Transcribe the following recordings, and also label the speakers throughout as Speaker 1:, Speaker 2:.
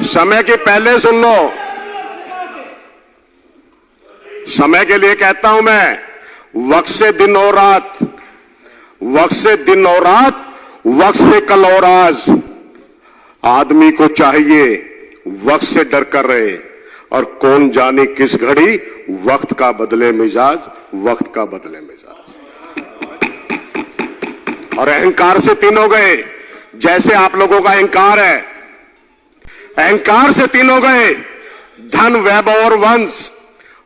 Speaker 1: समय की पहले सुन लो। समय के लिए कहता हूं मैं, वक्त से दिन और रात, वक्त से दिन और रात, वक्त से कल और आज। आदमी को चाहिए वक्त से डर कर रहे, और कौन जाने किस घड़ी वक्त का बदले मिजाज, वक्त का बदले मिजाज। और अहंकार से तीन हो गए, जैसे आप लोगों का अहंकार है। अहंकार से तीन हो गए, धन, वैभव और वंश।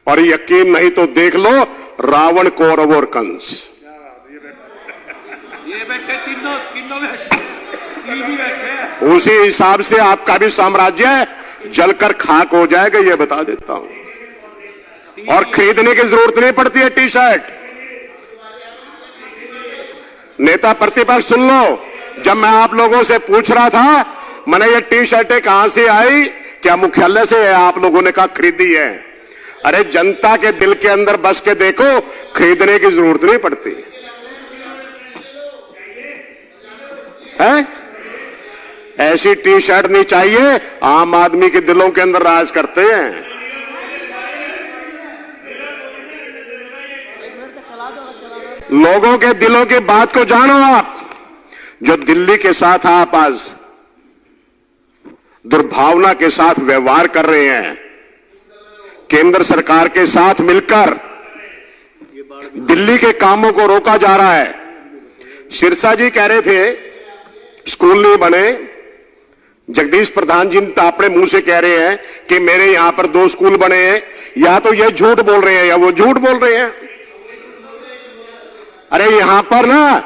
Speaker 1: और यकीन नहीं तो देख लो रावण, कौरव और कंस।
Speaker 2: ये बैठे तीनों बैठे।
Speaker 1: उसी हिसाब से आपका भी साम्राज्य जलकर खाक हो जाएगा, ये बता देता हूं। और खरीदने की जरूरत नहीं पड़ती है टी शर्ट। नेता प्रतिपक्ष सुन लो, जब मैं आप लोगों से पूछ रहा था, मैंने ये टी शर्टें कहां से आई, क्या मुख्यालय से है? आप लोगों ने कहा खरीदी है। अरे जनता के दिल के अंदर बस के देखो, खरीदने की जरूरत नहीं पड़ती है। ऐसी टी शर्ट नहीं चाहिए, आम आदमी के दिलों के अंदर राज करते हैं। लोगों के दिलों की बात को जानो आप। जो दिल्ली के साथ आप आज दुर्भावना के साथ व्यवहार कर रहे हैं, केंद्र सरकार के साथ मिलकर दिल्ली के कामों को रोका जा रहा है। सिरसा जी कह रहे थे स्कूल नहीं बने, जगदीश प्रधान जी अपने मुंह से कह रहे हैं कि मेरे यहां पर 2 स्कूल बने हैं। या तो ये झूठ बोल रहे हैं या वो झूठ बोल रहे हैं। अरे यहां पर ना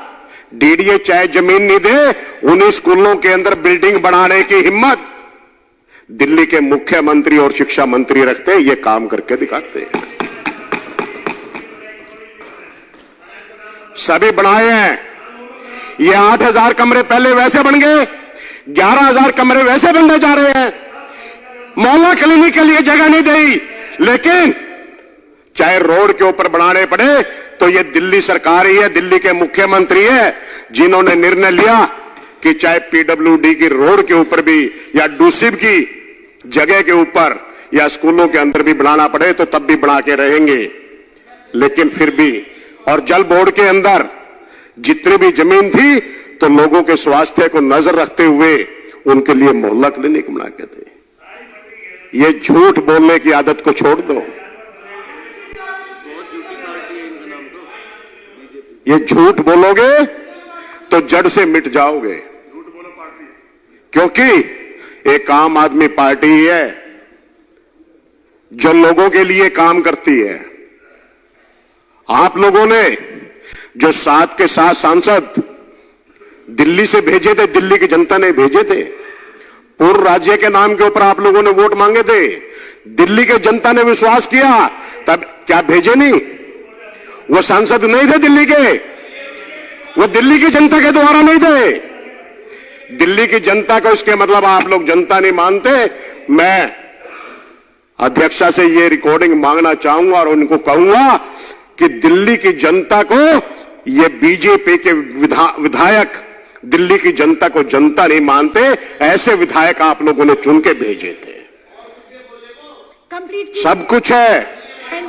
Speaker 1: डीडीए चाहे जमीन नहीं दे, उन्हीं स्कूलों के अंदर बिल्डिंग बनाने की हिम्मत दिल्ली के मुख्यमंत्री और शिक्षा मंत्री रखते हैं। ये काम करके दिखाते हैं। सभी बनाए हैं। ये 8,000 कमरे पहले वैसे बन गए, 11,000 कमरे वैसे बनने जा रहे हैं। मोहल्ला क्लिनिक के लिए जगह नहीं दी, लेकिन चाहे रोड के ऊपर बनाने पड़े तो ये दिल्ली सरकार ही है, दिल्ली के मुख्यमंत्री है, जिन्होंने निर्णय लिया कि चाहे पीडब्ल्यूडी की रोड के ऊपर भी या डूसिब की जगह के ऊपर या स्कूलों के अंदर भी बनाना पड़े तो तब भी बना के रहेंगे। लेकिन फिर भी, और जल बोर्ड के अंदर जितनी भी जमीन थी तो लोगों के स्वास्थ्य को नजर रखते हुए उनके लिए मोहल्ला क्लिनिक बना के थे। ये झूठ बोलने की आदत को छोड़ दो। ये झूठ बोलोगे तो जड़ से मिट जाओगे, क्योंकि एक आम आदमी पार्टी है जो लोगों के लिए काम करती है। आप लोगों ने जो 7 के 7 सांसद दिल्ली से भेजे थे, दिल्ली की जनता ने भेजे थे। पूर्व राज्य के नाम के ऊपर आप लोगों ने वोट मांगे थे, दिल्ली की जनता ने विश्वास किया, तब क्या भेजे नहीं? वो सांसद नहीं थे दिल्ली के, वो दिल्ली की जनता के द्वारा नहीं थे। दिल्ली की जनता को, इसके मतलब आप लोग जनता नहीं मानते। मैं अध्यक्षा से ये रिकॉर्डिंग मांगना चाहूंगा और उनको कहूंगा कि दिल्ली की जनता को, ये बीजेपी के विधायक दिल्ली की जनता को जनता नहीं मानते। ऐसे विधायक आप लोगों ने चुन के भेजे थे। सब कुछ है।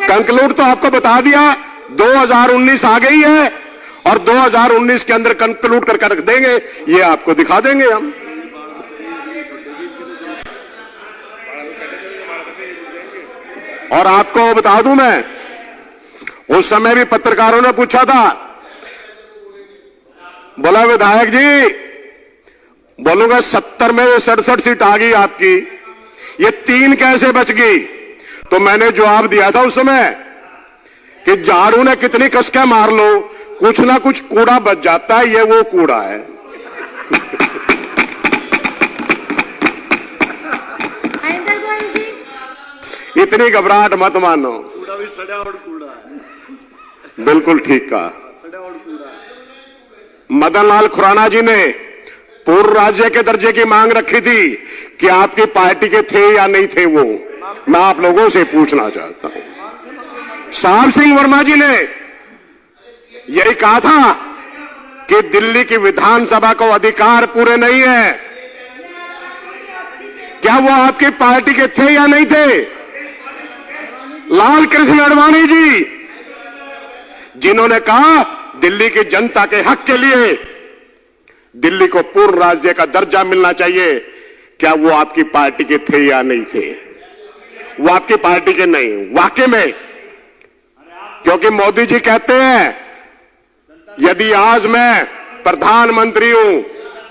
Speaker 1: कंक्लूड तो आपको बता दिया, 2019 आ गई है और 2019 के अंदर कंक्लूड करके रख देंगे, ये आपको दिखा देंगे हम। और आपको बता दूं मैं, उस समय भी पत्रकारों ने पूछा था, बोला विधायक जी, बोलूंगा 70 में 67 सीट आ गई आपकी, ये 3 कैसे बच गई? तो मैंने जवाब दिया था उस समय कि झाड़ू ने कितनी कसके मार लो, कुछ ना कुछ कूड़ा बच जाता है, ये वो कूड़ा है। इतनी घबराहट मत मानो।
Speaker 2: कूड़ा भी सड़ा और कूड़ा है।
Speaker 1: बिल्कुल ठीक कहा।
Speaker 2: सड़ा और कूड़ा है।
Speaker 1: मदन लाल खुराना जी ने पूर्व राज्य के दर्जे की मांग रखी थी कि आपकी पार्टी के थे या नहीं थे, वो मैं आप लोगों से पूछना चाहता हूं। साहब सिंह वर्मा जी ने यही कहा था कि दिल्ली की विधानसभा को अधिकार पूरे नहीं है क्या वो आपकी पार्टी के थे या नहीं थे? लाल कृष्ण आडवाणी जी, जिन्होंने कहा दिल्ली की जनता के हक के लिए दिल्ली को पूर्ण राज्य का दर्जा मिलना चाहिए, क्या वो आपकी पार्टी के थे या नहीं थे? वो आपकी पार्टी के नहीं, वाकई में। क्योंकि मोदी जी कहते हैं यदि आज मैं प्रधानमंत्री हूं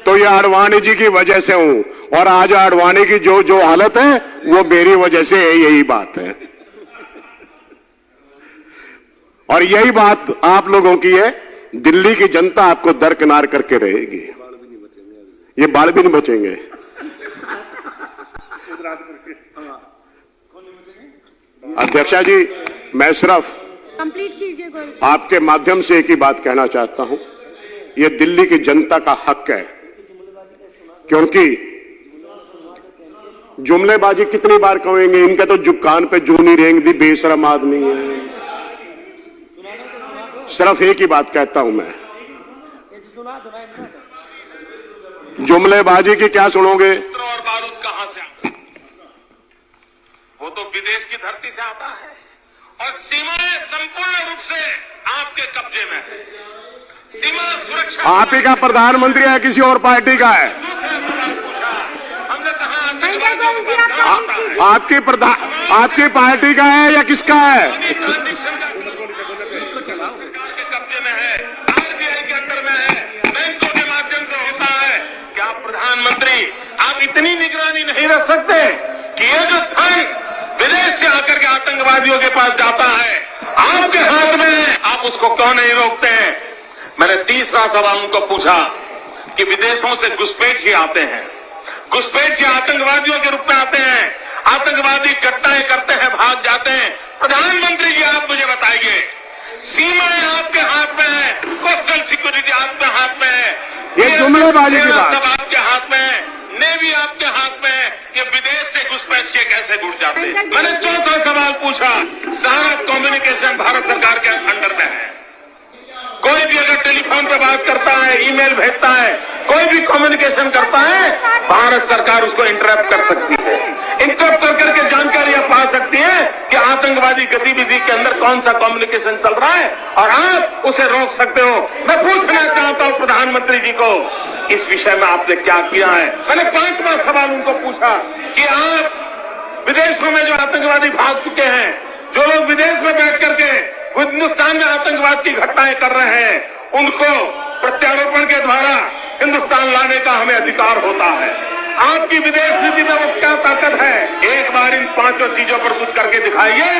Speaker 1: तो ये आडवाणी जी की वजह से हूं, और आज आडवाणी की जो हालत है वो मेरी वजह से है, यही बात है। और यही बात आप लोगों की है। दिल्ली की जनता आपको दरकिनार करके रहेगी, ये बाल भी नहीं बचेंगे। अध्यक्षा जी, मैं सिर्फ
Speaker 3: कंप्लीट कीजिए गोयल।
Speaker 1: आपके माध्यम से एक ही बात कहना चाहता हूं, यह दिल्ली की जनता का हक है, क्योंकि जुमलेबाजी कितनी बार कहेंगे, इनके तो जुकान पे जूनी रेंग दी, बेशरम आदमी है। सिर्फ एक ही बात कहता हूं मैं, जुमलेबाजी की क्या सुनोगे?
Speaker 4: और बारूद कहां से आता है? वो तो विदेश की धरती से आता है, और सीमाएं संपूर्ण रूप से आपके कब्जे में है। सीमा सुरक्षा
Speaker 1: आप ही का प्रधानमंत्री है, किसी और पार्टी का है?
Speaker 4: दूसरा सवाल पूछा, हमने कहा
Speaker 3: गोयल जी, आप कंप्लीट कीजिए।
Speaker 1: आपकी पार्टी का है या किसका है?
Speaker 4: ट्रांजेक्शन का सरकार के कब्जे में है, आरबीआई के अंदर में है, बैंकों के माध्यम से होता है। क्या प्रधानमंत्री आप इतनी निगरानी नहीं रख सकते कि ये जो धन विदेश से आकर के आतंकवादियों के पास जाता है आपके हाथ में है, आप उसको क्यों नहीं रोकते हैं? मैंने तीसरा सवाल उनको पूछा कि विदेशों से घुसपैठ आते हैं, घुसपैठ आतंकवादियों के रूप में आते हैं, आतंकवादी घटनाएं करते हैं, भाग जाते हैं। प्रधानमंत्री जी, आप मुझे बताइए, सीमाएं आपके हाथ में है, कोस्टल सिक्योरिटी आपके हाथ में है,
Speaker 1: ये जुमलेबाजी की बात।
Speaker 4: सब आपके हाथ में है, नेवी आपके हाथ में है, ये विदेश से घुसपैठ के कैसे घुस जाते हैं? मैंने चौथा सवाल पूछा, सारा कम्युनिकेशन भारत सरकार के अंडर में है। कोई भी अगर टेलीफोन पे बात करता है, ईमेल भेजता है, कोई भी कम्युनिकेशन करता है, भारत सरकार उसको इंटरप्ट कर सकती है, इंटरप्ट कर करके जानकारियां पा सकती है कि आतंकवादी गतिविधि के अंदर कौन सा कम्युनिकेशन चल रहा है, और आप उसे रोक सकते हो। मैं पूछना चाहता हूं प्रधानमंत्री जी को, इस विषय में आपने क्या किया है? मैंने 5वां सवाल उनको पूछा कि आप विदेशों में जो आतंकवादी भाग चुके हैं, जो लोग विदेश में बैठ करके हिंदुस्तान में आतंकवाद की घटनाएं कर रहे हैं, उनको प्रत्यारोपण के द्वारा हिंदुस्तान लाने का हमें अधिकार होता है। आपकी विदेश नीति में वो क्या ताकत है? एक बार इन 5 चीजों पर कुछ करके दिखाइए,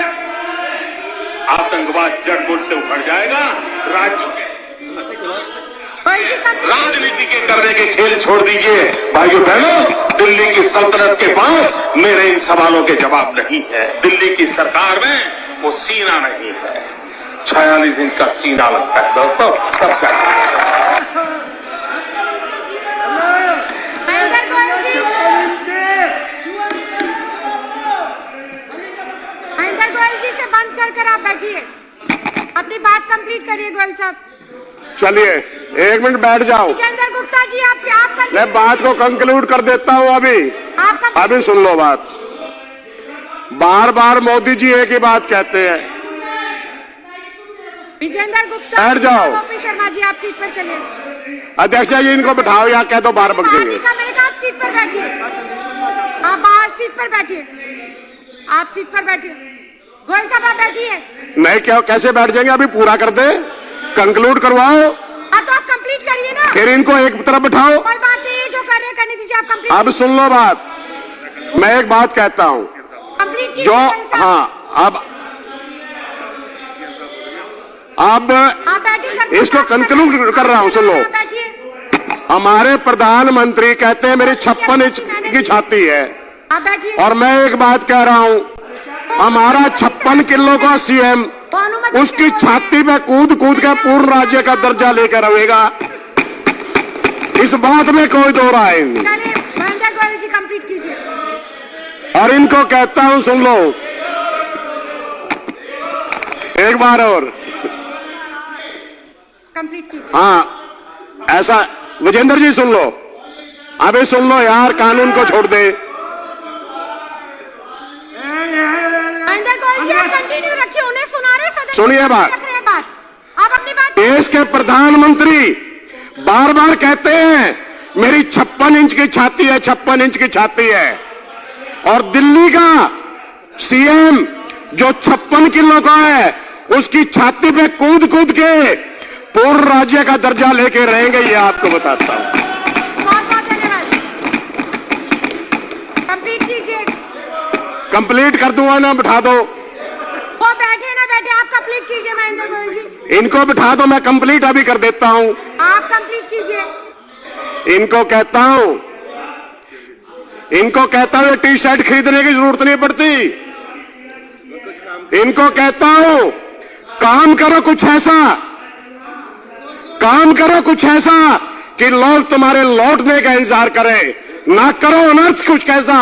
Speaker 4: आतंकवाद जड़-बूट से उखड़ जाएगा। राज्यों के राजनीति के करने के खेल छोड़ दीजिए भाइयों बहनों, दिल्ली की सल्तनत के पास मेरे इन सवालों के जवाब नहीं है। दिल्ली की सरकार में वो सीना नहीं है, 46 इंच का सीना लगता है दोस्तों, तब क्या?
Speaker 3: महेंद्र गोयल जी से बंद कर आप बैठिए, अपनी बात कंप्लीट करिए गोयल साहब।
Speaker 1: चलिए 1 मिनट बैठ जाओ।
Speaker 3: विजेंद्र गुप्ता जी, आपसे आप
Speaker 1: मैं बात को कंक्लूड कर देता हूं। अभी सुन लो बात। बार बार मोदी जी एक ही बात कहते हैं।
Speaker 3: विजेंद्र गुप्ता,
Speaker 1: बैठ जाओ।
Speaker 3: ओपी शर्मा जी, आप सीट पर चलिए।
Speaker 1: अध्यक्ष जी, इनको बिठाओ या कह दो बाहर बक जाएंगे।
Speaker 3: मैंने कहा आप सीट पर बैठिए, आप बाहर सीट पर बैठिए, आप सीट पर बैठिए। गोयल साहब आप बैठिए।
Speaker 1: नहीं, क्या कैसे बैठ जाएंगे? अभी पूरा कर दे, कंक्लूड करवाओ।
Speaker 3: तो आप कंप्लीट करिए ना,
Speaker 1: फिर इनको एक तरफ बिठाओ।
Speaker 3: कोई बात नहीं, जो कर रहे करने दीजिए, आप कंप्लीट।
Speaker 1: अब सुन लो बात, मैं एक बात कहता हूं,
Speaker 3: कंप्लीट कीजिए
Speaker 1: जो
Speaker 3: गोयल साहब।
Speaker 1: हाँ, अब
Speaker 3: आप बैठिए,
Speaker 1: इसको कंक्लूड कर रहा हूं, सुन लो।
Speaker 3: बैठिए,
Speaker 1: हमारे प्रधानमंत्री कहते हैं मेरी 56 इंच की छाती है,
Speaker 3: आप बैठिए।
Speaker 1: और मैं एक बात कह रहा हूं, हमारा 56 किलो का सीएम उसकी छाती पे कूद कूद के पूर्ण राज्य का दर्जा लेकर रहेगा, इस बात में कोई दो राय नहीं।
Speaker 3: महेंद्र गोयल जी कंप्लीट कीजिए।
Speaker 1: और इनको कहता हूं, सुन लो एक बार और,
Speaker 3: कंप्लीट कीजिए।
Speaker 1: हाँ ऐसा, विजेंद्र जी सुन लो, अभी सुन लो यार, कानून को छोड़ दे। सुनिए बात।
Speaker 3: रख रहे हैं बात, आप अपनी बात।
Speaker 1: देश के प्रधानमंत्री बार बार कहते हैं मेरी 56 इंच की छाती है, 56 इंच की छाती है, और दिल्ली का सीएम जो 56 किलो का है उसकी छाती पे कूद कूद के पूर्व राज्य का दर्जा लेके रहेंगे, ये आपको बताता हूं।
Speaker 3: बहुत बहुत धन्यवाद। कंप्लीट कीजिए।
Speaker 1: कंप्लीट कर दूंगा ना, बिठा दो।
Speaker 3: वो बैठे ना बैठे, आप कंप्लीट कीजिए महेंद्र गोयल जी।
Speaker 1: इनको बिठा दो, मैं कंप्लीट अभी कर देता हूं।
Speaker 3: आप कंप्लीट कीजिए।
Speaker 1: इनको कहता हूं ये टी शर्ट खरीदने की जरूरत नहीं पड़ती। इनको कहता हूं काम करो कुछ ऐसा कि लोग तुम्हारे लौटने का इंतजार करें, ना करो अनर्थ कुछ ऐसा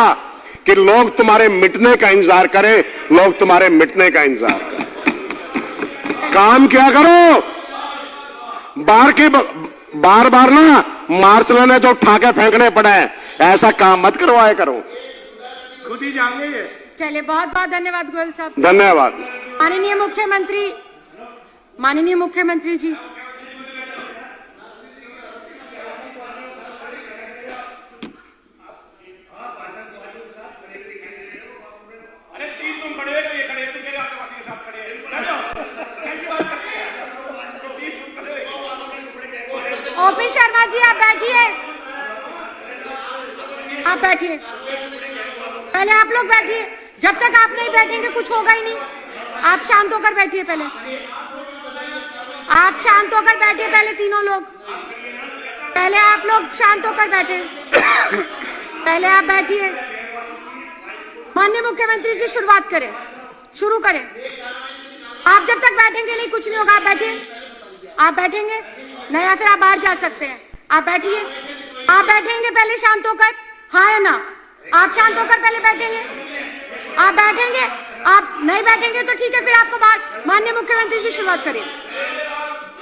Speaker 1: कि लोग तुम्हारे मिटने का इंतजार करें, लोग तुम्हारे मिटने का इंतजार करें। काम क्या करो, बार बार ना मार्शल ने जो उठा के फेंकने पड़े, ऐसा काम मत करवाया करो।
Speaker 2: खुद ही जाएंगे ये।
Speaker 3: चलिए, बहुत बहुत धन्यवाद गोयल साहब।
Speaker 1: धन्यवाद।
Speaker 3: माननीय मुख्यमंत्री जी,
Speaker 2: अरे तीन तुम खड़े, ये खड़े, तुम मेरे आगे बाकी के साथ खड़े हैं। कैसी बात करते हैं?
Speaker 3: ओपी शर्मा जी आप बैठिए, आप बैठिए। पहले आप लोग बैठिए, जब तक आप नहीं बैठेंगे कुछ होगा ही नहीं। आप शांत होकर बैठिए, पहले आप शांत होकर बैठिए। पहले तीनों लोग, पहले आप लोग शांत होकर बैठे। पहले आप बैठिए। माननीय मुख्यमंत्री जी शुरुआत करें, शुरू करें। आप जब तक बैठेंगे नहीं कुछ नहीं होगा। आप बैठिए। आप बैठेंगे नहीं या फिर आप बाहर जा सकते हैं। आप बैठिए। आप बैठेंगे पहले शांत होकर, हाँ या ना? आप शांत होकर पहले बैठेंगे। आप बैठेंगे, आप नहीं बैठेंगे तो ठीक है, फिर आपको बाहर। माननीय मुख्यमंत्री जी शुरुआत करिए।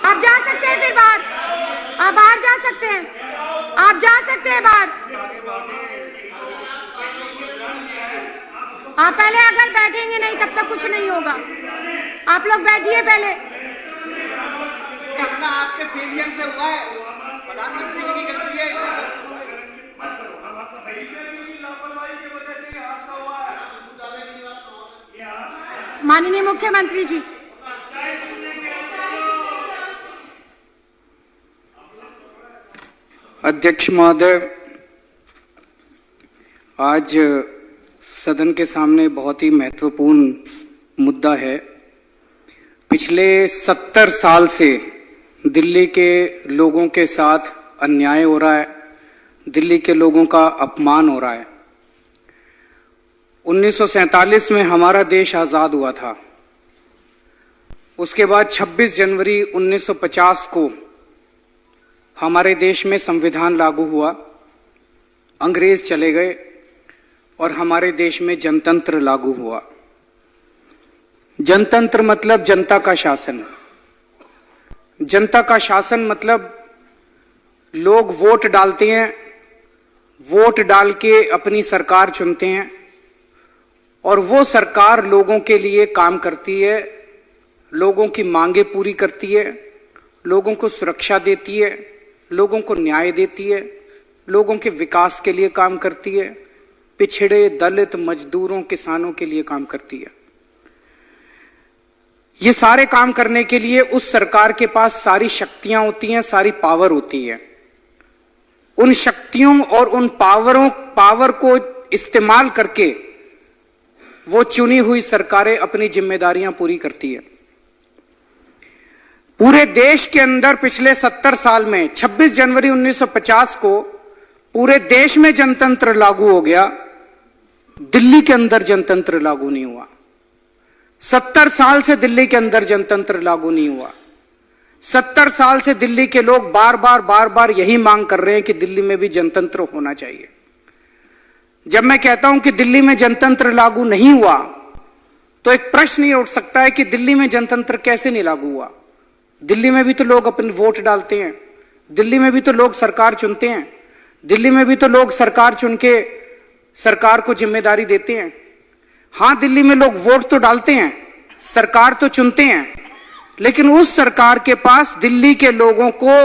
Speaker 3: आप जा सकते हैं फिर बाहर, आप बाहर जा सकते हैं, आप जा सकते हैं बाहर। आप पहले अगर बैठेंगे नहीं तब तक कुछ नहीं होगा। आप लोग बैठिए पहले।
Speaker 5: हमला आपके फेलियर से हुआ है, प्रधानमंत्री जी की गलती है।
Speaker 2: लापरवाही की वजह से ये हादसा हुआ है।
Speaker 3: माननीय मुख्यमंत्री जी,
Speaker 6: अध्यक्ष महोदय, आज सदन के सामने बहुत ही महत्वपूर्ण मुद्दा है। पिछले 70 साल से दिल्ली के लोगों के साथ अन्याय हो रहा है, दिल्ली के लोगों का अपमान हो रहा है। 1947 में हमारा देश आजाद हुआ था। उसके बाद 26 जनवरी 1950 को हमारे देश में संविधान लागू हुआ, अंग्रेज चले गए और हमारे देश में जनतंत्र लागू हुआ। जनतंत्र मतलब जनता का शासन। जनता का शासन मतलब लोग वोट डालते हैं, वोट डाल के अपनी सरकार चुनते हैं और वो सरकार लोगों के लिए काम करती है, लोगों की मांगें पूरी करती है, लोगों को सुरक्षा देती है, लोगों को न्याय देती है, लोगों के विकास के लिए काम करती है, पिछड़े, दलित, मजदूरों, किसानों के लिए काम करती है। ये सारे काम करने के लिए उस सरकार के पास सारी शक्तियां होती हैं, सारी पावर होती है। उन शक्तियों और उन पावर को इस्तेमाल करके वो चुनी हुई सरकारें अपनी जिम्मेदारियां पूरी करती है। पूरे देश के अंदर पिछले 70 साल में 26 जनवरी 1950 को पूरे देश में जनतंत्र लागू हो गया, दिल्ली के अंदर जनतंत्र लागू नहीं हुआ। 70 साल से दिल्ली के अंदर जनतंत्र लागू नहीं हुआ। 70 साल से दिल्ली के लोग बार बार यही मांग कर रहे हैं कि दिल्ली में भी जनतंत्र होना चाहिए। जब मैं कहता हूं कि दिल्ली में जनतंत्र लागू नहीं हुआ, तो एक प्रश्न ये उठ सकता है कि दिल्ली में जनतंत्र कैसे नहीं लागू हुआ? दिल्ली में भी तो लोग अपने वोट डालते हैं, दिल्ली में भी तो लोग सरकार चुनते हैं, दिल्ली में भी तो लोग सरकार चुन के सरकार को जिम्मेदारी देते हैं। हां, दिल्ली में लोग वोट तो डालते हैं, सरकार तो चुनते हैं, लेकिन उस सरकार के पास दिल्ली के लोगों को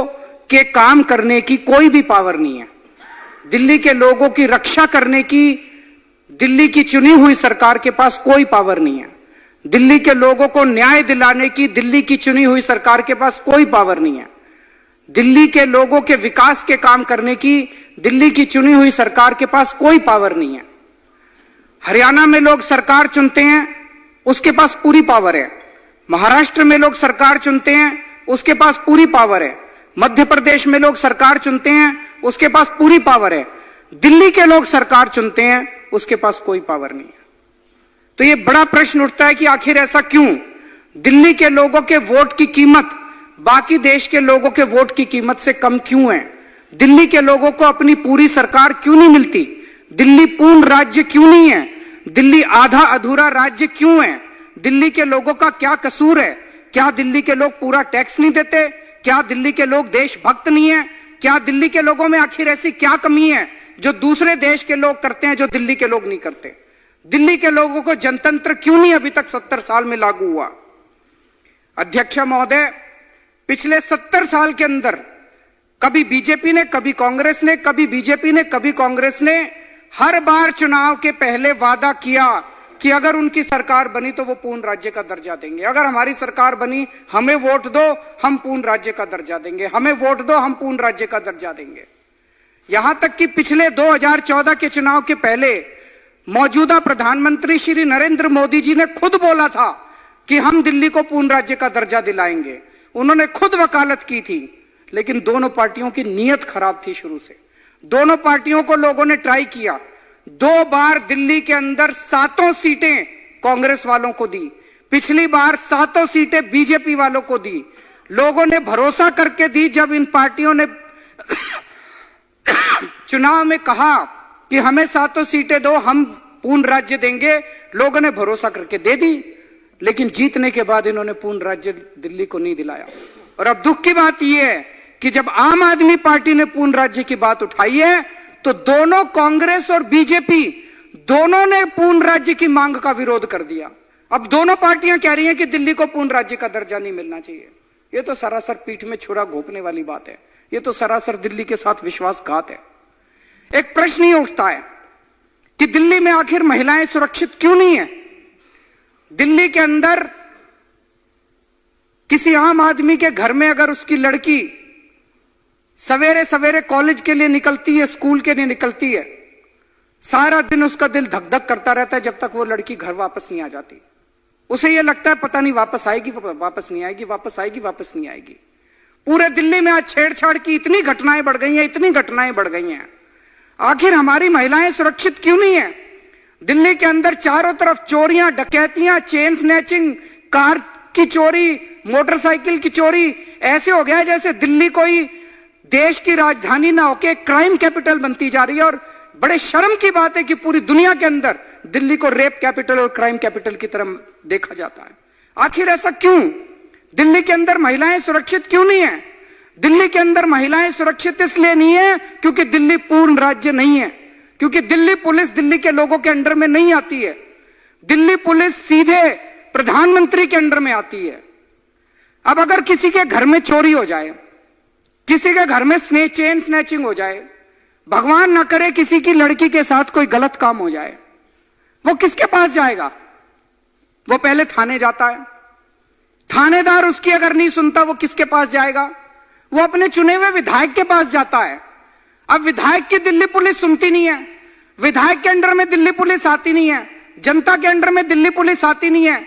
Speaker 6: के काम करने की कोई भी पावर नहीं है। दिल्ली के लोगों की रक्षा करने की दिल्ली की चुनी हुई सरकार के पास कोई पावर नहीं है। दिल्ली के लोगों को न्याय दिलाने की दिल्ली की चुनी हुई सरकार के पास कोई पावर नहीं है। दिल्ली के लोगों के विकास के काम करने की दिल्ली की चुनी हुई सरकार के पास कोई पावर नहीं है। हरियाणा में लोग सरकार चुनते हैं, उसके पास पूरी पावर है। महाराष्ट्र में लोग सरकार चुनते हैं, उसके पास पूरी पावर है। मध्य प्रदेश में लोग सरकार चुनते हैं, उसके पास पूरी पावर है। दिल्ली के लोग सरकार चुनते हैं, उसके पास कोई पावर नहीं है। तो यह बड़ा प्रश्न उठता है कि आखिर ऐसा क्यों? दिल्ली के लोगों के वोट की कीमत बाकी देश के लोगों के वोट की कीमत से कम क्यों है? दिल्ली के लोगों को अपनी पूरी सरकार क्यों नहीं मिलती? दिल्ली पूर्ण राज्य क्यों नहीं है? दिल्ली आधा अधूरा राज्य क्यों है? दिल्ली के लोगों का क्या कसूर है? क्या दिल्ली के लोग पूरा टैक्स नहीं देते? क्या दिल्ली के लोग देशभक्त नहीं है? क्या दिल्ली के लोगों में आखिर ऐसी क्या कमी है जो दूसरे देश के लोग करते हैं, जो दिल्ली के लोग नहीं करते? दिल्ली के लोगों को जनतंत्र क्यों नहीं अभी तक 70 साल में लागू हुआ? अध्यक्ष महोदय, पिछले 70 साल के अंदर कभी बीजेपी ने, कभी कांग्रेस ने, कभी बीजेपी ने, कभी कांग्रेस ने हर बार चुनाव के पहले वादा किया कि अगर उनकी सरकार बनी तो वो पूर्ण राज्य का दर्जा देंगे। अगर हमारी सरकार बनी, हमें वोट दो, हम पूर्ण राज्य का दर्जा देंगे। हमें वोट दो, हम पूर्ण राज्य का दर्जा देंगे। यहां तक कि पिछले 2014 के चुनाव के पहले मौजूदा प्रधानमंत्री श्री नरेंद्र मोदी जी ने खुद बोला था कि हम दिल्ली को पूर्ण राज्य का दर्जा दिलाएंगे। उन्होंने खुद वकालत की थी, लेकिन दोनों पार्टियों की नीयत खराब थी शुरू से। दोनों पार्टियों को लोगों ने ट्राई किया। 2 बार दिल्ली के अंदर 7 सीटें कांग्रेस वालों को दी, पिछली बार 7 सीटें बीजेपी वालों को दी। लोगों ने भरोसा करके दी। जब इन पार्टियों ने चुनाव में कहा कि हमें 7 सीटें दो, हम पूर्ण राज्य देंगे, लोगों ने भरोसा करके दे दी। लेकिन जीतने के बाद इन्होंने पूर्ण राज्य दिल्ली को नहीं दिलाया। और अब दुख की बात यह है कि जब आम आदमी पार्टी ने पूर्ण राज्य की बात उठाई है, तो दोनों कांग्रेस और बीजेपी दोनों ने पूर्ण राज्य की मांग का विरोध कर दिया। अब दोनों पार्टियां कह रही हैं कि दिल्ली को पूर्ण राज्य का दर्जा नहीं मिलना चाहिए। यह तो सरासर पीठ में छुरा घोंपने वाली बात है। यह तो सरासर दिल्ली के साथ विश्वासघात है। एक प्रश्न ही उठता है कि दिल्ली में आखिर महिलाएं सुरक्षित क्यों नहीं है? दिल्ली के अंदर किसी आम आदमी के घर में अगर उसकी लड़की सवेरे सवेरे कॉलेज के लिए निकलती है, स्कूल के लिए निकलती है, सारा दिन उसका दिल धक धक करता रहता है जब तक वो लड़की घर वापस नहीं आ जाती। उसे यह लगता है पता नहीं वापस आएगी, वापस नहीं आएगी, वापस आएगी, वापस नहीं आएगी। पूरे दिल्ली में आज छेड़छाड़ की इतनी घटनाएं बढ़ गई हैं, इतनी घटनाएं बढ़ गई हैं। आखिर हमारी महिलाएं सुरक्षित क्यों नहीं है? दिल्ली के अंदर चारों तरफ चोरियां, डकैतियां, चेन स्नैचिंग, कार की चोरी, मोटरसाइकिल की चोरी। ऐसे हो गया जैसे दिल्ली कोई देश की राजधानी ना होके क्राइम कैपिटल बनती जा रही है। और बड़े शर्म की बात है कि पूरी दुनिया के अंदर दिल्ली को रेप कैपिटल और क्राइम कैपिटल की तरह देखा जाता है। आखिर ऐसा क्यों? दिल्ली के अंदर महिलाएं सुरक्षित क्यों नहीं है? दिल्ली के अंदर महिलाएं सुरक्षित इसलिए नहीं है क्योंकि दिल्ली पूर्ण राज्य नहीं है, क्योंकि दिल्ली पुलिस दिल्ली के लोगों के अंडर में नहीं आती है। दिल्ली पुलिस सीधे प्रधानमंत्री के अंडर में आती है। अब अगर किसी के घर में चोरी हो जाए, किसी के घर में चेन स्नैचिंग हो जाए, भगवान ना करे किसी की लड़की के साथ कोई गलत काम हो जाए, वो किसके पास जाएगा? वो पहले थाने जाता है। थानेदार उसकी अगर नहीं सुनता, वो किसके पास जाएगा? वो अपने चुने हुए विधायक के पास जाता है। अब विधायक की दिल्ली पुलिस सुनती नहीं है, विधायक के अंडर में दिल्ली पुलिस आती नहीं है, जनता के अंडर में दिल्ली पुलिस आती नहीं है,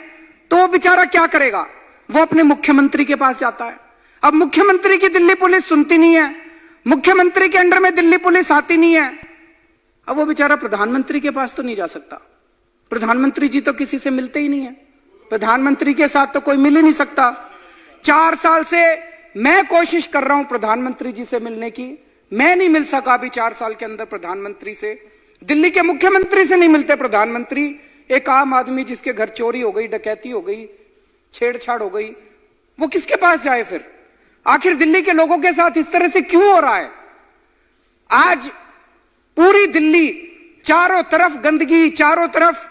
Speaker 6: तो वो बेचारा क्या करेगा? वो अपने मुख्यमंत्री के पास जाता है। अब मुख्यमंत्री की दिल्ली पुलिस सुनती नहीं है, मुख्यमंत्री के अंडर में दिल्ली पुलिस आती नहीं है, अब वो बेचारा प्रधानमंत्री के पास तो नहीं जा सकता। प्रधानमंत्री जी तो किसी से मिलते ही नहीं है, प्रधानमंत्री के साथ तो कोई मिल ही नहीं सकता। 4 साल से मैं कोशिश कर रहा हूं प्रधानमंत्री जी से मिलने की, मैं नहीं मिल सका अभी 4 साल के अंदर प्रधानमंत्री से। दिल्ली के मुख्यमंत्री से नहीं मिलते प्रधानमंत्री। एक आम आदमी जिसके घर चोरी हो गई, डकैती हो गई, छेड़छाड़ हो गई, वो किसके पास जाए फिर? आखिर दिल्ली के लोगों के साथ इस तरह से क्यों हो रहा है? आज पूरी दिल्ली चारों तरफ गंदगी, चारों तरफ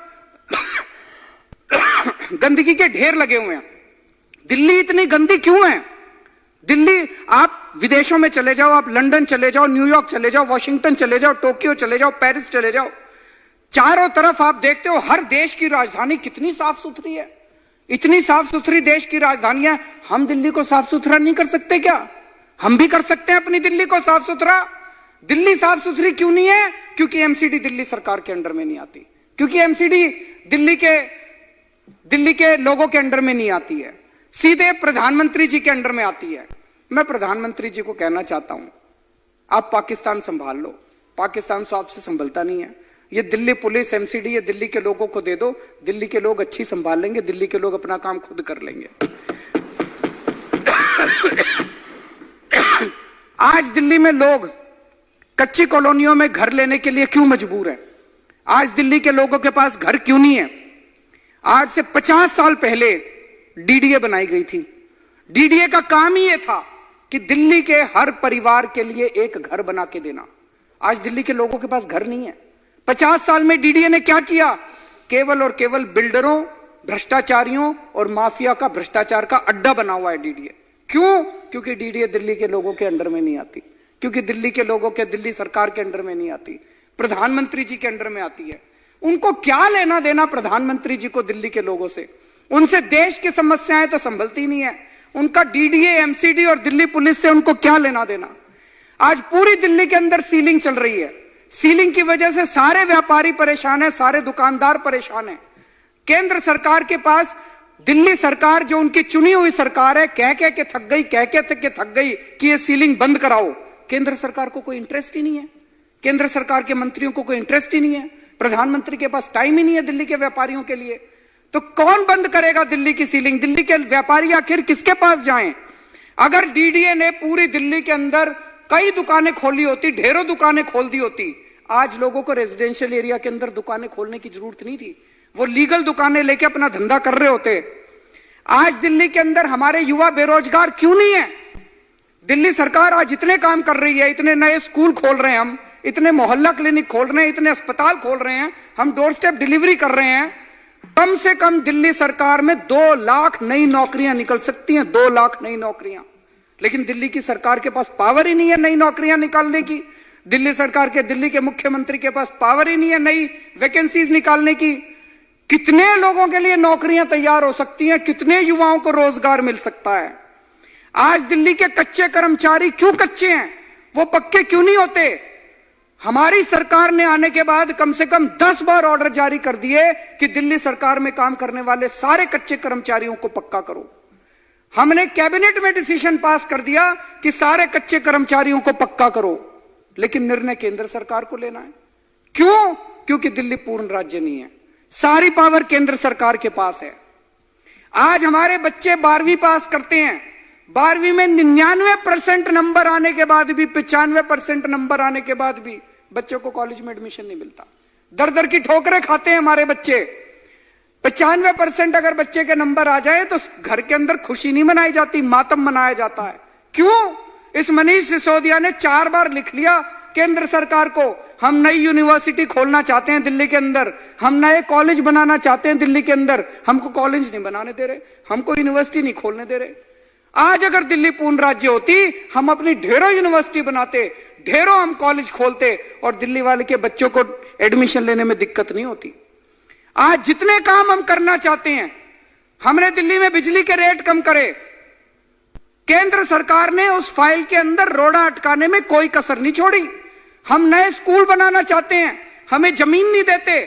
Speaker 6: गंदगी के ढेर लगे हुए हैं। दिल्ली इतनी गंदी क्यों है? दिल्ली, आप विदेशों में चले जाओ, आप लंदन चले जाओ, न्यूयॉर्क चले जाओ, वॉशिंगटन चले जाओ, टोक्यो चले जाओ, पेरिस चले जाओ, चारों तरफ आप देखते हो हर देश की राजधानी कितनी साफ सुथरी है। इतनी साफ सुथरी देश की राजधानियां, हम दिल्ली को साफ सुथरा नहीं कर सकते क्या? हम भी कर सकते हैं अपनी दिल्ली को साफ सुथरा। दिल्ली साफ सुथरी क्यों नहीं है? क्योंकि एमसीडी दिल्ली सरकार के अंडर में नहीं आती, क्योंकि एमसीडी दिल्ली के लोगों के अंडर में नहीं आती है, सीधे प्रधानमंत्री जी के अंडर में आती है। मैं प्रधानमंत्री जी को कहना चाहता हूं, आप पाकिस्तान संभाल लो, पाकिस्तान तो आपसे संभलता नहीं है। ये दिल्ली पुलिस, एमसीडी, ये दिल्ली के लोगों को दे दो, दिल्ली के लोग अच्छी संभाल लेंगे, दिल्ली के लोग अपना काम खुद कर लेंगे। आज दिल्ली में लोग कच्ची कॉलोनियों में घर लेने के लिए क्यों मजबूर हैं? आज दिल्ली के लोगों के पास घर क्यों नहीं है? आज से 50 साल पहले डीडीए बनाई गई थी। डीडीए का काम ही यह था कि दिल्ली के हर परिवार के लिए एक घर बना के देना। आज दिल्ली के लोगों के पास घर नहीं है। 50 साल में डीडीए ने क्या किया? केवल और केवल बिल्डरों, भ्रष्टाचारियों और माफिया का भ्रष्टाचार का अड्डा बना हुआ है डीडीए। क्यों? क्योंकि डीडीए दिल्ली के लोगों के अंडर में नहीं आती, क्योंकि दिल्ली के लोगों के, दिल्ली सरकार के अंडर में नहीं आती, प्रधानमंत्री जी के अंडर में आती है। उनको क्या लेना देना प्रधानमंत्री जी को दिल्ली के लोगों से? उनसे देश की समस्याएं तो संभलती नहीं है। उनका डीडीए, एमसीडी और दिल्ली पुलिस से उनको क्या लेना देना? आज पूरी दिल्ली के अंदर सीलिंग चल रही है। सीलिंग की वजह से सारे व्यापारी परेशान है, सारे दुकानदार परेशान है। केंद्र सरकार के पास, दिल्ली सरकार जो उनकी चुनी हुई सरकार है, कह के थक गई, कह के थक गई कि ये सीलिंग बंद कराओ। केंद्र सरकार को कोई इंटरेस्ट ही नहीं है, केंद्र सरकार के मंत्रियों को कोई इंटरेस्ट ही नहीं है, प्रधानमंत्री के पास टाइम ही नहीं है दिल्ली के व्यापारियों के लिए। तो कौन बंद करेगा दिल्ली की सीलिंग? दिल्ली के व्यापारी आखिर किसके पास जाएं? अगर डीडीए ने पूरी दिल्ली के अंदर कई दुकानें खोली होती, ढेरों दुकानें खोल दी होती, आज लोगों को रेजिडेंशियल एरिया के अंदर दुकानें खोलने की जरूरत नहीं थी। वो लीगल दुकानें लेके अपना धंधा कर रहे होते। आज दिल्ली के अंदर हमारे युवा बेरोजगार क्यों नहीं है? दिल्ली सरकार आज इतने काम कर रही है, इतने नए स्कूल खोल रहे हैं हम, इतने मोहल्ला क्लिनिक खोल रहे हैं, इतने अस्पताल खोल रहे हैं, हम डोर स्टेप डिलीवरी कर रहे हैं। कम से कम दिल्ली सरकार में 2 लाख नई नौकरियां निकल सकती हैं, 2 लाख नई नौकरियां। लेकिन दिल्ली की सरकार के पास पावर ही नहीं है नई नौकरियां निकालने की। दिल्ली सरकार के, दिल्ली के मुख्यमंत्री के पास पावर ही नहीं है नई वैकेंसीज निकालने की। कितने लोगों के लिए नौकरियां तैयार हो सकती हैं, कितने युवाओं को रोजगार मिल सकता है? आज दिल्ली के कच्चे कर्मचारी क्यों कच्चे हैं? वो पक्के क्यों नहीं होते? हमारी सरकार ने आने के बाद कम से कम 10 बार ऑर्डर जारी कर दिए कि दिल्ली सरकार में काम करने वाले सारे कच्चे कर्मचारियों को पक्का करो। हमने कैबिनेट में डिसीजन पास कर दिया कि सारे कच्चे कर्मचारियों को पक्का करो, लेकिन निर्णय केंद्र सरकार को लेना है। क्यों? क्योंकि दिल्ली पूर्ण राज्य नहीं है, सारी पावर केंद्र सरकार के पास है। आज हमारे बच्चे 12वीं पास करते हैं, 12वीं में 99% नंबर आने के बाद भी, 95% नंबर आने के बाद भी बच्चों को कॉलेज में एडमिशन नहीं मिलता। दर दर की ठोकरें खाते हैं हमारे बच्चे। 95% अगर बच्चे के नंबर आ जाए तो घर के अंदर खुशी नहीं मनाई जाती, मातम मनाया जाता है। क्यों? इस मनीष सिसोदिया ने 4 बार लिख लिया केंद्र सरकार को, हम नई यूनिवर्सिटी खोलना चाहते हैं दिल्ली के अंदर, हम नए कॉलेज बनाना चाहते हैं दिल्ली के अंदर। हमको कॉलेज नहीं बनाने दे रहे, हमको यूनिवर्सिटी नहीं खोलने दे रहे। आज अगर दिल्ली पूर्ण राज्य होती, हम अपनी ढेरों यूनिवर्सिटी बनाते, ढेरों हम कॉलेज खोलते और दिल्ली वाले के बच्चों को एडमिशन लेने में दिक्कत नहीं होती। आज जितने काम हम करना चाहते हैं, हमने दिल्ली में बिजली के रेट कम करे, केंद्र सरकार ने उस फाइल के अंदर रोड़ा अटकाने में कोई कसर नहीं छोड़ी। हम नए स्कूल बनाना चाहते हैं, हमें जमीन नहीं देते,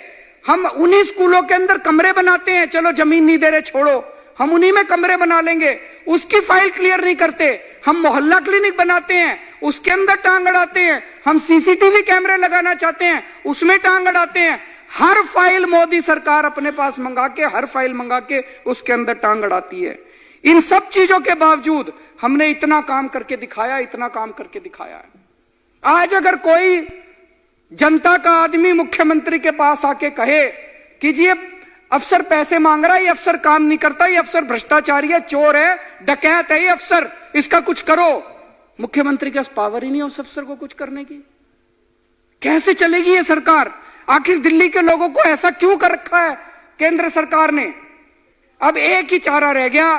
Speaker 6: हम उन्हीं स्कूलों के अंदर कमरे बनाते हैं, चलो जमीन नहीं दे रहे छोड़ो, हम उन्हीं में कमरे बना लेंगे, उसकी फाइल क्लियर नहीं करते। हम मोहल्ला क्लिनिक बनाते हैं, उसके अंदर टांग अड़ाते हैं। हम सीसीटीवी कैमरे लगाना चाहते हैं, उसमें टांग अड़ाते हैं। हर फाइल मोदी सरकार अपने पास मंगा के, हर फाइल मंगा के उसके अंदर टांग अड़ाती है। इन सब चीजों के बावजूद हमने इतना काम करके दिखाया, इतना काम करके दिखाया है। आज अगर कोई जनता का आदमी मुख्यमंत्री के पास आके कहे कि जी ये अफसर पैसे मांग रहा है, ये अफसर काम नहीं करता, ये अफसर भ्रष्टाचारी है, चोर है, डकैत है, ये अफसर, इसका कुछ करो, मुख्यमंत्री के पास पावर ही नहीं है उस अफसर को कुछ करने की। कैसे चलेगी ये सरकार? आखिर दिल्ली के लोगों को ऐसा क्यों कर रखा है केंद्र सरकार ने? अब एक ही चारा रह गया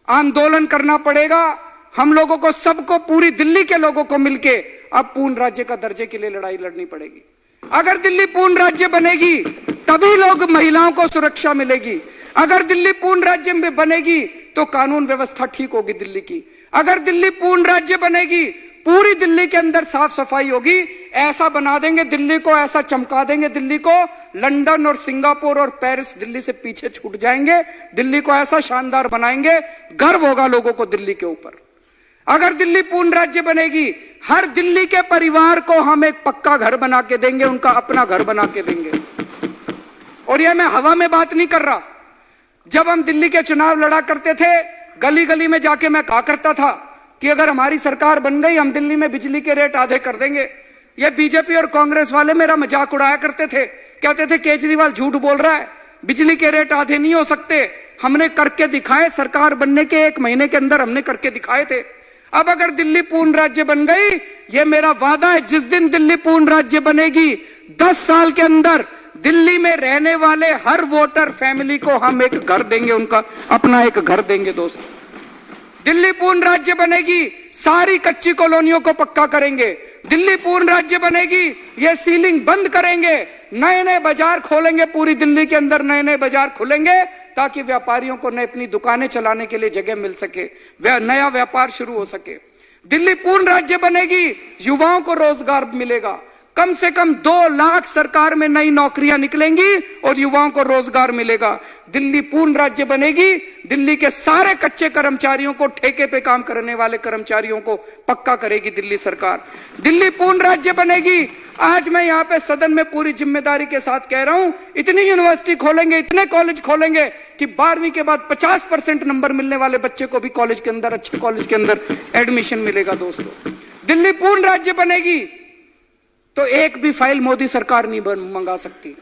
Speaker 6: आंदोलन करना पड़ेगा हम लोगों को, सबको, पूरी दिल्ली के लोगों को मिलके अब पूर्ण राज्य का दर्जे के लिए लड़ाई लड़नी पड़ेगी। अगर दिल्ली पूर्ण राज्य बनेगी तभी लोग महिलाओं को सुरक्षा मिलेगी। अगर दिल्ली पूर्ण राज्य में बनेगी तो कानून व्यवस्था ठीक होगी दिल्ली की। अगर दिल्ली पूर्ण राज्य बनेगी, पूरी दिल्ली के अंदर साफ सफाई होगी। ऐसा बना देंगे दिल्ली को, ऐसा चमका देंगे दिल्ली को, लंदन और सिंगापुर और पेरिस दिल्ली से पीछे छूट जाएंगे। दिल्ली को ऐसा शानदार बनाएंगे, गर्व होगा लोगों को दिल्ली के ऊपर। अगर दिल्ली पूर्ण राज्य बनेगी, हर दिल्ली के परिवार को हम एक पक्का घर बना के देंगे, उनका अपना घर बना के देंगे। और यह मैं हवा में बात नहीं कर रहा। जब हम दिल्ली के चुनाव लड़ा करते थे, गली गली में जाके मैं कहा करता था कि अगर हमारी सरकार बन गई हम दिल्ली में बिजली के रेट आधे कर देंगे। ये बीजेपी और कांग्रेस वाले मेरा मजाक उड़ाया करते थे, कहते थे केजरीवाल झूठ बोल रहा है, बिजली के रेट आधे नहीं हो सकते। हमने करके दिखाए, सरकार बनने के 1 महीने के अंदर हमने करके दिखाए थे। अब अगर दिल्ली पूर्ण राज्य बन गई, यह मेरा वादा है, जिस दिन दिल्ली पूर्ण राज्य बनेगी 10 साल के अंदर दिल्ली में रहने वाले हर वोटर फैमिली को हम एक घर देंगे, उनका अपना एक घर देंगे। दोस्तों, दिल्ली पूर्ण राज्य बनेगी, सारी कच्ची कॉलोनियों को पक्का करेंगे। दिल्ली पूर्ण राज्य बनेगी, ये सीलिंग बंद करेंगे, नए नए बाजार खोलेंगे, पूरी दिल्ली के अंदर नए नए बाजार खुलेंगे ताकि व्यापारियों को नए अपनी दुकानें चलाने के लिए जगह मिल सके, नया व्यापार शुरू हो सके। दिल्ली पूर्ण राज्य बनेगी, युवाओं को रोजगार मिलेगा। कम से कम 2 लाख सरकार में नई नौकरियां निकलेंगी और युवाओं को रोजगार मिलेगा। दिल्ली पूर्ण राज्य बनेगी, दिल्ली के सारे कच्चे कर्मचारियों को, ठेके पे काम करने वाले कर्मचारियों को पक्का करेगी दिल्ली सरकार। दिल्ली पूर्ण राज्य बनेगी। आज मैं यहां पे सदन में पूरी जिम्मेदारी के साथ कह रहा हूं, इतनी यूनिवर्सिटी खोलेंगे, इतने कॉलेज खोलेंगे कि 12वीं के बाद 50% नंबर मिलने वाले बच्चे को भी कॉलेज के अंदर, अच्छे कॉलेज के अंदर एडमिशन मिलेगा। दोस्तों, दिल्ली पूर्ण राज्य बनेगी तो एक भी फाइल मोदी सरकार नहीं मंगा सकती।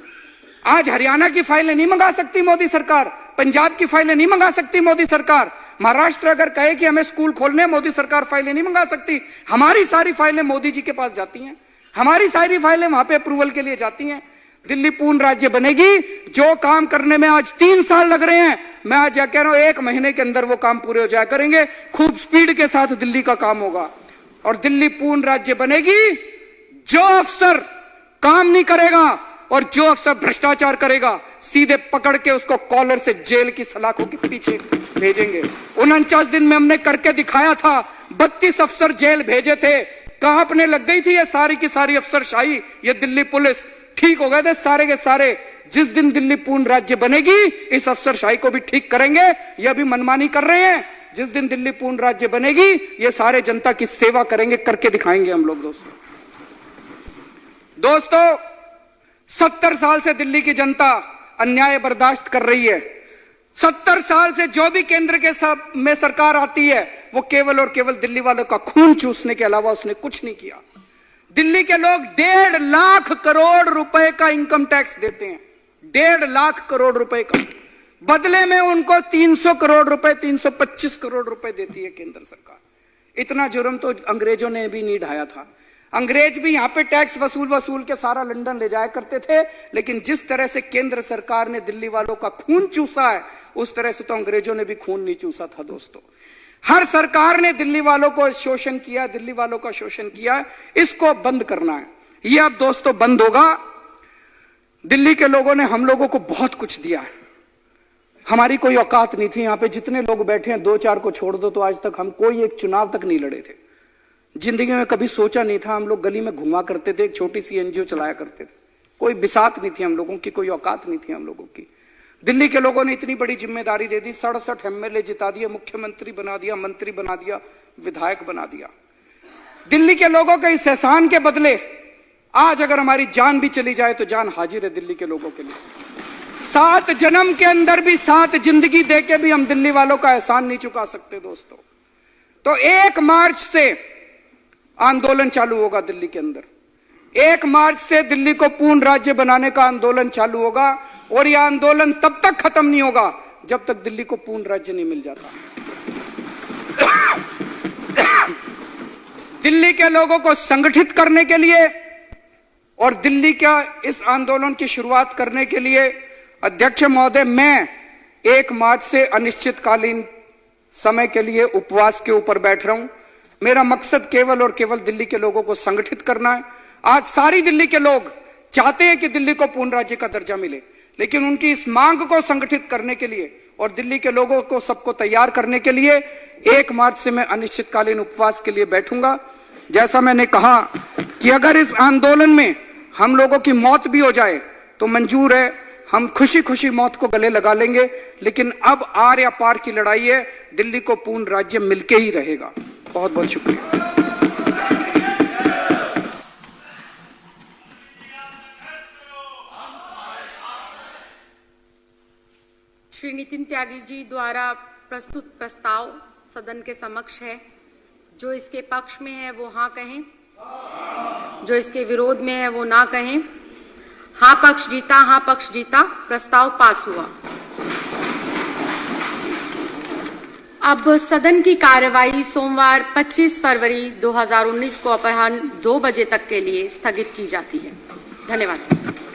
Speaker 6: आज हरियाणा की फाइलें नहीं मंगा सकती मोदी सरकार, पंजाब की फाइलें नहीं मंगा सकती मोदी सरकार। महाराष्ट्र अगर कहे कि हमें स्कूल खोलने, मोदी सरकार फाइलें नहीं मंगा सकती। हमारी सारी फाइलें मोदी जी के पास जाती हैं, हमारी सारी फाइलें वहां पे अप्रूवल के लिए जाती हैं। दिल्ली पूर्ण राज्य बनेगी, जो काम करने में आज 3 साल लग रहे हैं, मैं आज कह रहा हूं 1 महीने के अंदर वो काम पूरे हो जाया करेंगे। खूब स्पीड के साथ दिल्ली का काम होगा। और दिल्ली पूर्ण राज्य बनेगी, जो अफसर काम नहीं करेगा और जो अफसर भ्रष्टाचार करेगा, सीधे पकड़ के उसको कॉलर से जेल की सलाखों के पीछे भेजेंगे। 49 दिन में हमने करके दिखाया था। 32 अफसर जेल भेजे थे। कांपने लग गई थी ये सारी की सारी अफसरशाही, ये दिल्ली पुलिस। ठीक हो गए थे सारे के सारे। जिस दिन दिल्ली पूर्ण राज्य बनेगी, इस अफसरशाही को भी ठीक करेंगे। ये अभी मनमानी कर रहे हैं, जिस दिन दिल्ली पूर्ण राज्य बनेगी, ये सारे जनता की सेवा करेंगे, करके दिखाएंगे हम लोग। दोस्तों, 70 साल से दिल्ली की जनता अन्याय बर्दाश्त कर रही है। 70 साल से जो भी केंद्र के में सरकार आती है, वो केवल और केवल दिल्ली वालों का खून चूसने के अलावा उसने कुछ नहीं किया। दिल्ली के लोग 1.5 लाख करोड़ रुपए का इनकम टैक्स देते हैं, 1.5 लाख करोड़ रुपए का। बदले में उनको 300 करोड़ रुपए, 325 करोड़ रुपए देती है केंद्र सरकार। इतना जुर्म तो अंग्रेजों ने भी नहीं ढाया था। अंग्रेज भी यहां पे टैक्स वसूल के सारा लंदन ले जाया करते थे, लेकिन जिस तरह से केंद्र सरकार ने दिल्ली वालों का खून चूसा है, उस तरह से तो अंग्रेजों ने भी खून नहीं चूसा था। दोस्तों, हर सरकार ने दिल्ली वालों को शोषण किया, दिल्ली वालों का शोषण किया। इसको बंद करना है। ये अब दोस्तों बंद होगा। दिल्ली के लोगों ने हम लोगों को बहुत कुछ दिया है। हमारी कोई औकात नहीं थी। यहां पे जितने लोग बैठे हैं, 2-4 को छोड़ दो, तो आज तक हम कोई एक चुनाव तक नहीं लड़े थे। जिंदगी में कभी सोचा नहीं था। हम लोग गली में घुमा करते थे, एक छोटी सी एनजीओ चलाया करते थे। कोई बिसात नहीं थी हम लोगों की, कोई औकात नहीं थी हम लोगों की। दिल्ली के लोगों ने इतनी बड़ी जिम्मेदारी दे दी। 67 एमएलए जिता दिया, मुख्यमंत्री बना दिया, मंत्री बना दिया, विधायक बना दिया। दिल्ली के लोगों के इस एहसान के बदले आज अगर हमारी जान भी चली जाए तो जान हाजिर है दिल्ली के लोगों के लिए। 7 जन्म के अंदर भी 7 जिंदगी देके भी हम दिल्ली वालों का एहसान नहीं चुका सकते। दोस्तों, तो 1 मार्च से आंदोलन चालू होगा दिल्ली के अंदर। 1 मार्च से दिल्ली को पूर्ण राज्य बनाने का आंदोलन चालू होगा। और यह आंदोलन तब तक खत्म नहीं होगा जब तक दिल्ली को पूर्ण राज्य नहीं मिल जाता। दिल्ली के लोगों को संगठित करने के लिए और दिल्ली का इस आंदोलन की शुरुआत करने के लिए अध्यक्ष महोदय, मैं 1 मार्च से अनिश्चितकालीन समय के लिए उपवास के ऊपर बैठ रहा हूं। मेरा मकसद केवल और केवल दिल्ली के लोगों को संगठित करना है। आज सारी दिल्ली के लोग चाहते हैं कि दिल्ली को पूर्ण राज्य का दर्जा मिले, लेकिन उनकी इस मांग को संगठित करने के लिए और दिल्ली के लोगों को सबको तैयार करने के लिए 1 मार्च से मैं अनिश्चितकालीन उपवास के लिए बैठूंगा। जैसा मैंने कहा कि अगर इस आंदोलन में हम लोगों की मौत भी हो जाए तो मंजूर है, हम खुशी खुशी मौत को गले लगा लेंगे, लेकिन अब आर या पार की लड़ाई है, दिल्ली को पूर्ण राज्य मिलके ही रहेगा। बहुत बहुत शुक्रिया।
Speaker 3: श्री नितिन त्यागी जी द्वारा प्रस्तुत प्रस्ताव सदन के समक्ष है। जो इसके पक्ष में है वो हाँ कहें, जो इसके विरोध में है वो ना कहें। हाँ पक्ष जीता, हाँ पक्ष जीता। प्रस्ताव पास हुआ। अब सदन की कार्यवाही सोमवार 25 फरवरी 2019 को अपराह्न 2 बजे तक के लिए स्थगित की जाती है। धन्यवाद।